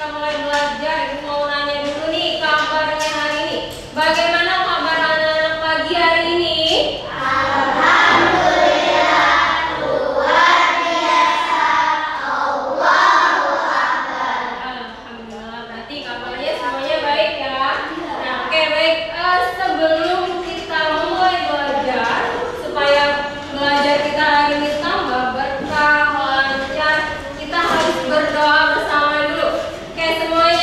kita mulai belajar. Ibu mau nanya dulu nih kabarnya hari ini. Bagaimana kabar anak-anak pagi hari ini? Alhamdulillah, luar biasa. Allahu Akbar. Alhamdulillah, berarti kabarnya semuanya baik ya. Nah, oke baik. Sebelum kita mulai belajar, supaya belajar kita hari ini tambah berkah, lancar, kita harus berdoa bersama dulu. Oke semuanya.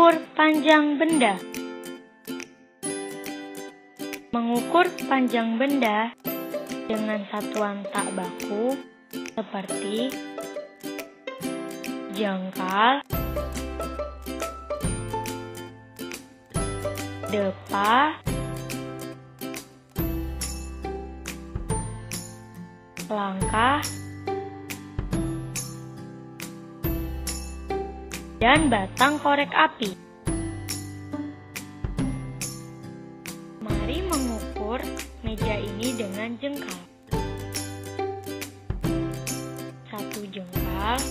mengukur panjang benda. Mengukur panjang benda dengan satuan tak baku seperti jengkal, depa, langkah, dan batang korek api. Mari mengukur meja ini dengan jengkal. 1 jengkal,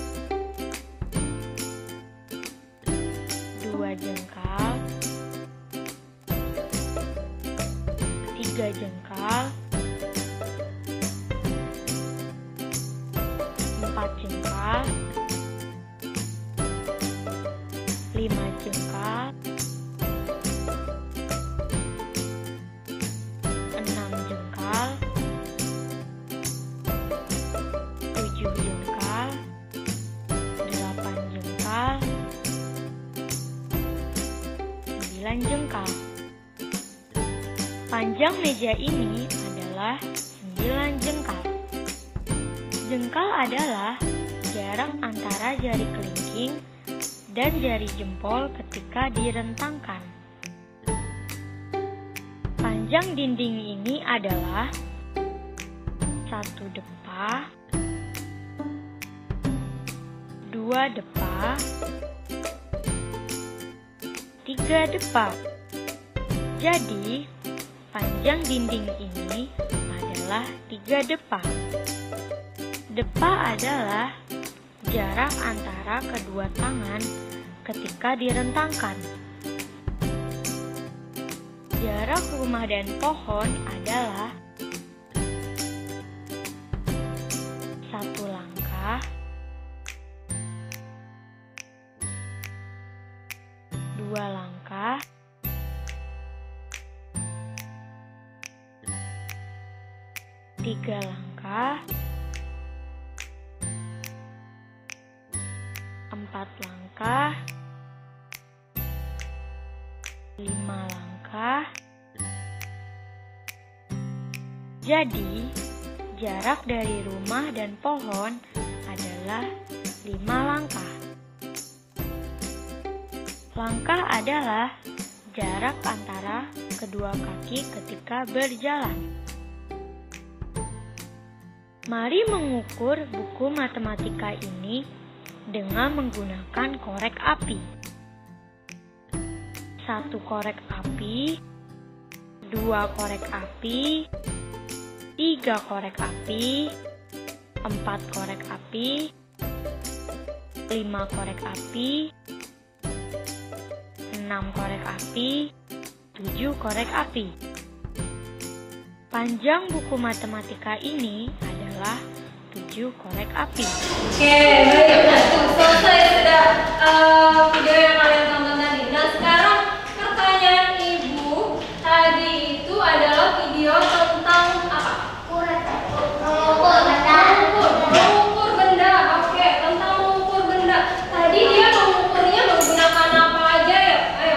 2 jengkal, 3 jengkal, 4 jengkal, 5 jengkal, 6 jengkal, 7 jengkal, 8 jengkal, 9 jengkal. Panjang meja ini adalah 9 jengkal. Jengkal adalah jarak antara jari kelingking dan jari jempol ketika direntangkan. Panjang dinding ini adalah 1 depa, 2 depa, 3 depa. Jadi, panjang dinding ini adalah 3 depa. Depa adalah jarak antara kedua tangan ketika direntangkan. Jarak rumah dan pohon adalah 1 langkah, 2 langkah, 3 langkah, 4 langkah, 5 langkah. Jadi, jarak dari rumah dan pohon adalah 5 langkah. Langkah adalah jarak antara kedua kaki ketika berjalan. Mari mengukur buku matematika ini dengan menggunakan korek api. 1 korek api, 2 korek api, 3 korek api, 4 korek api, 5 korek api, 6 korek api, 7 korek api. Panjang buku matematika ini adalah 7 korek api. Oke, baik. Nah, selesai sudah video yang kalian tonton tadi. Nah, sekarang pertanyaan Ibu tadi itu adalah video tentang apa? Mengukur benda. Oke, tentang mengukur benda. Tadi dia mengukurnya menggunakan apa aja ya? Ayo,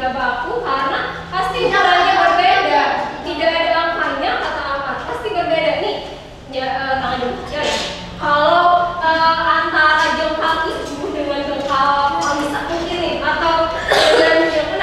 baku karena pasti ukurannya berbeda, tidak ada angkanya kata apa, pasti berbeda nih. Ya, tangan dulu ya. Kalau antara jengkal itu dengan jengkal bisa mungkin nih, atau dengan jengkal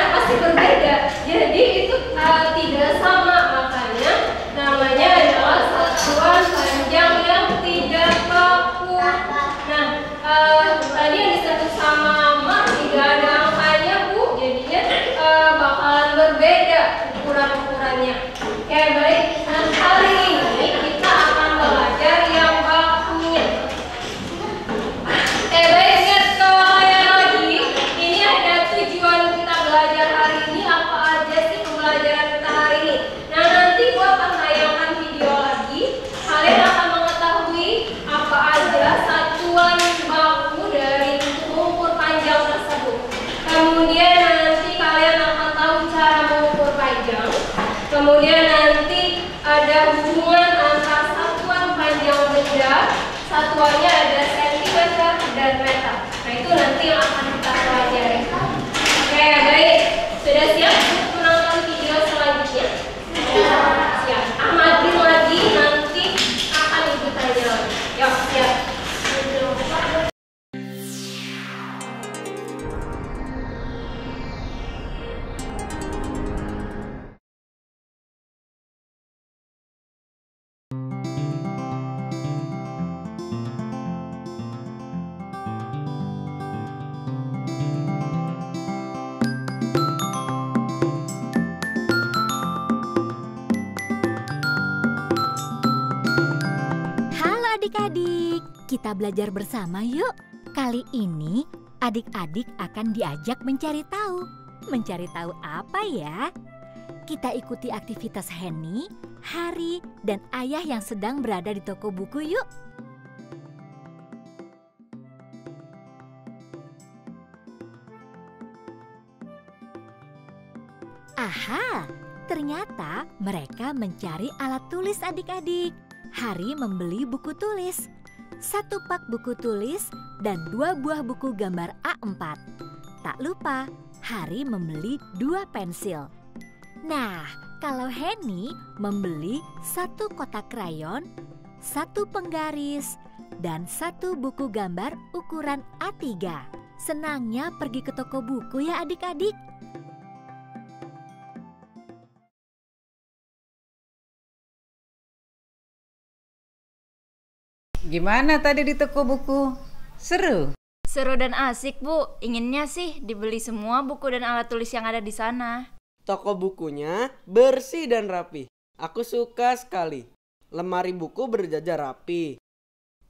Kemudian nanti kalian akan tahu cara mengukur panjang. Kemudian nanti ada hubungan antara satuan panjang benda, satuannya ada sentimeter dan meter. Nah itu nanti yang akan kita pelajari. Oke, baik. Sudah siap untuk menonton video selanjutnya? Siap. Amatin lagi, nanti akan ibu tanya lagi. Yuk, siap. Adik-adik, kita belajar bersama yuk. Kali ini adik-adik akan diajak mencari tahu. Mencari tahu apa ya? Kita ikuti aktivitas Henny, Hari, dan Ayah yang sedang berada di toko buku yuk. Aha, ternyata mereka mencari alat tulis adik-adik. Hari membeli buku tulis, 1 pak buku tulis, dan 2 buah buku gambar A4. Tak lupa, Hari membeli 2 pensil. Nah, kalau Henny membeli 1 kotak krayon, 1 penggaris, dan 1 buku gambar ukuran A3. Senangnya pergi ke toko buku ya adik-adik. Gimana tadi di toko buku? Seru? Seru dan asik, Bu. Inginnya sih dibeli semua buku dan alat tulis yang ada di sana. Toko bukunya bersih dan rapi. Aku suka sekali. Lemari buku berjajar rapi.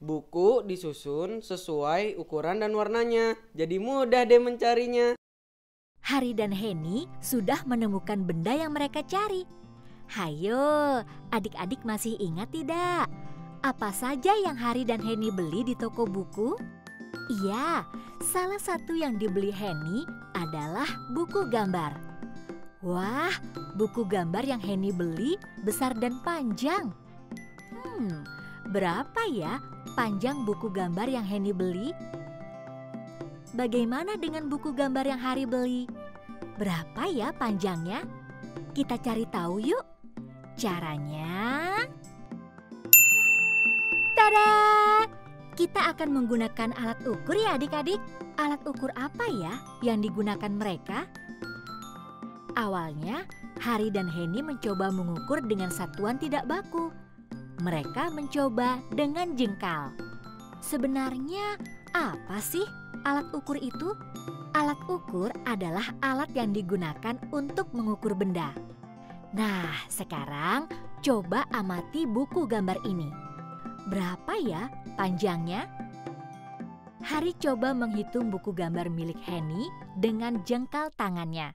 Buku disusun sesuai ukuran dan warnanya. Jadi mudah deh mencarinya. Hari dan Henny sudah menemukan benda yang mereka cari. Hayo, adik-adik masih ingat tidak? Apa saja yang Hari dan Henny beli di toko buku? Iya, salah satu yang dibeli Henny adalah buku gambar. Wah, buku gambar yang Henny beli besar dan panjang. Berapa ya panjang buku gambar yang Henny beli? Bagaimana dengan buku gambar yang Hari beli? Berapa ya panjangnya? Kita cari tahu yuk. Caranya... Tada! Kita akan menggunakan alat ukur ya adik-adik. Alat ukur apa ya yang digunakan mereka? Awalnya, Hari dan Henny mencoba mengukur dengan satuan tidak baku. Mereka mencoba dengan jengkal. Sebenarnya apa sih alat ukur itu? Alat ukur adalah alat yang digunakan untuk mengukur benda. Nah, sekarang coba amati buku gambar ini. Berapa ya panjangnya? Hari coba menghitung buku gambar milik Henny dengan jengkal tangannya.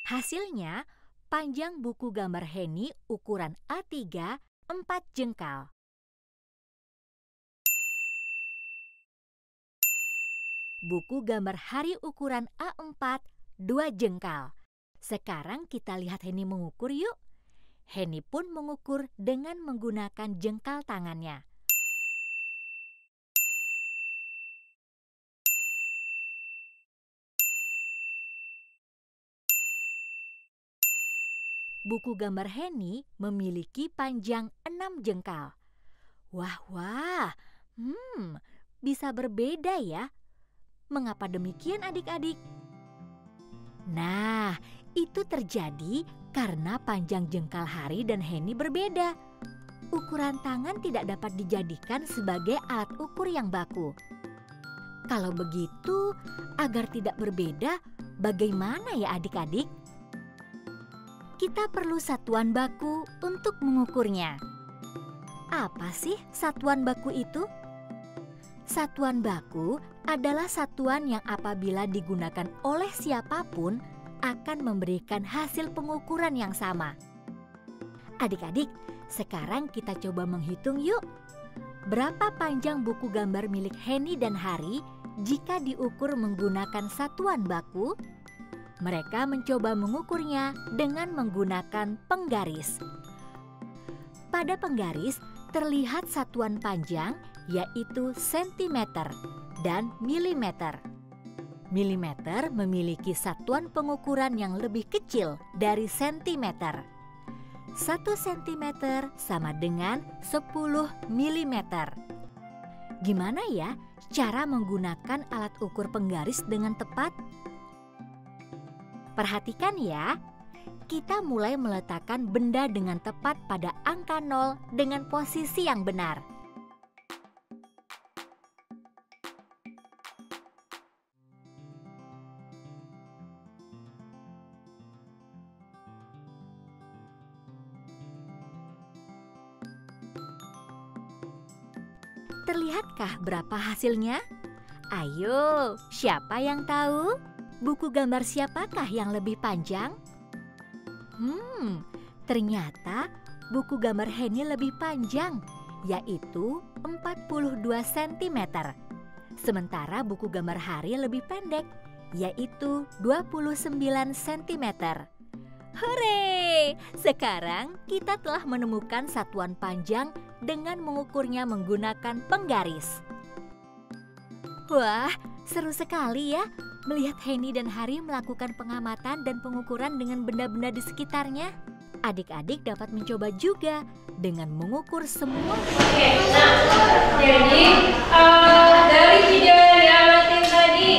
Hasilnya, panjang buku gambar Henny ukuran A3 4 jengkal. Buku gambar Hari ukuran A4 2 jengkal. Sekarang kita lihat Henny mengukur yuk. Henny pun mengukur dengan menggunakan jengkal tangannya. Buku gambar Henny memiliki panjang 6 jengkal. Wah, bisa berbeda ya. Mengapa demikian adik-adik? Nah, itu terjadi karena panjang jengkal Hari dan Henny berbeda. Ukuran tangan tidak dapat dijadikan sebagai alat ukur yang baku. Kalau begitu, agar tidak berbeda, bagaimana ya adik-adik? Kita perlu satuan baku untuk mengukurnya. Apa sih satuan baku itu? Satuan baku adalah satuan yang apabila digunakan oleh siapapun akan memberikan hasil pengukuran yang sama. Adik-adik, sekarang kita coba menghitung yuk. berapa panjang buku gambar milik Henny dan Hari jika diukur menggunakan satuan baku? Mereka mencoba mengukurnya dengan menggunakan penggaris. Pada penggaris terlihat satuan panjang yaitu sentimeter dan milimeter. Milimeter memiliki satuan pengukuran yang lebih kecil dari sentimeter. 1 sentimeter sama dengan 10 milimeter. Gimana ya cara menggunakan alat ukur penggaris dengan tepat? Perhatikan ya, kita mulai meletakkan benda dengan tepat pada angka 0 dengan posisi yang benar. Terlihatkah berapa hasilnya? Ayo, siapa yang tahu? Buku gambar siapakah yang lebih panjang? Ternyata buku gambar Henny lebih panjang, yaitu 42 cm. Sementara buku gambar Hari lebih pendek, yaitu 29 cm. Hore! Sekarang kita telah menemukan satuan panjang dengan mengukurnya menggunakan penggaris. Wah, seru sekali ya melihat Henny dan Hari melakukan pengamatan dan pengukuran dengan benda-benda di sekitarnya. Adik-adik dapat mencoba juga dengan mengukur semua. Oke, nah jadi dari video yang diamatin tadi,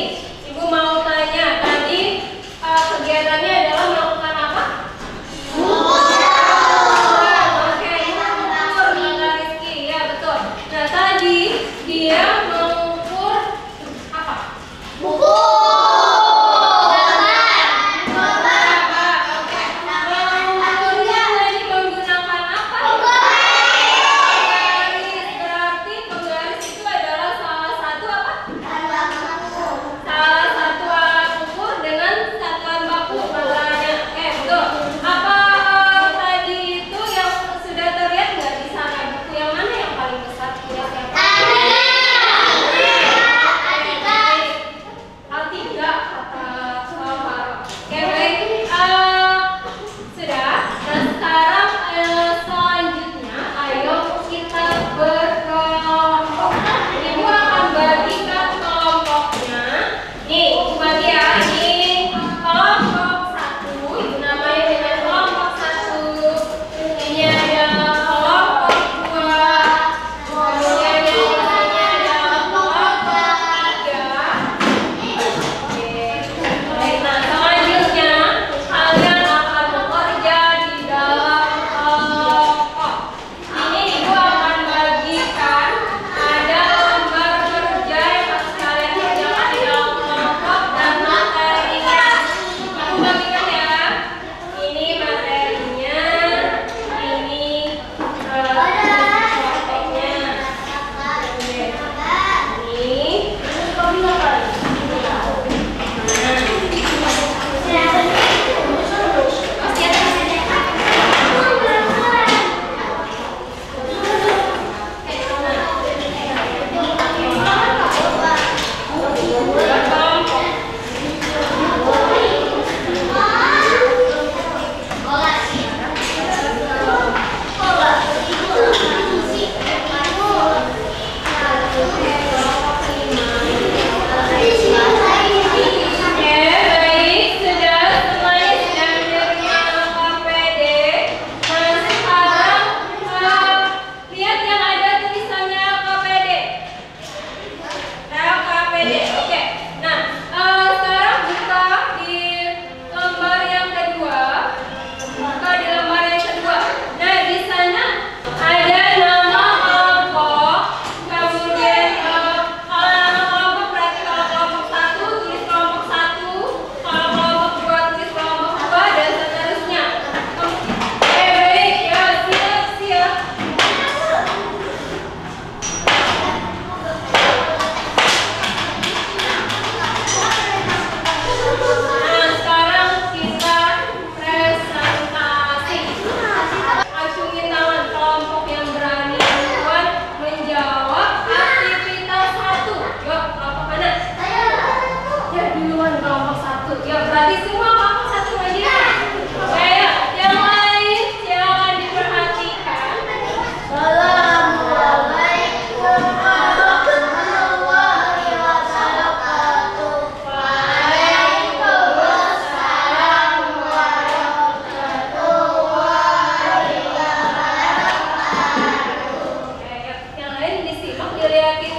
Ibu mau tanya tadi kegiatannya adalah melakukan apa? Oke, mengukur Kak Rizky, ya betul. Nah tadi dia mengukur apa? Buku. Mengukurnya tadi menggunakan apa? Penggaris. Berarti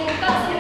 buka semua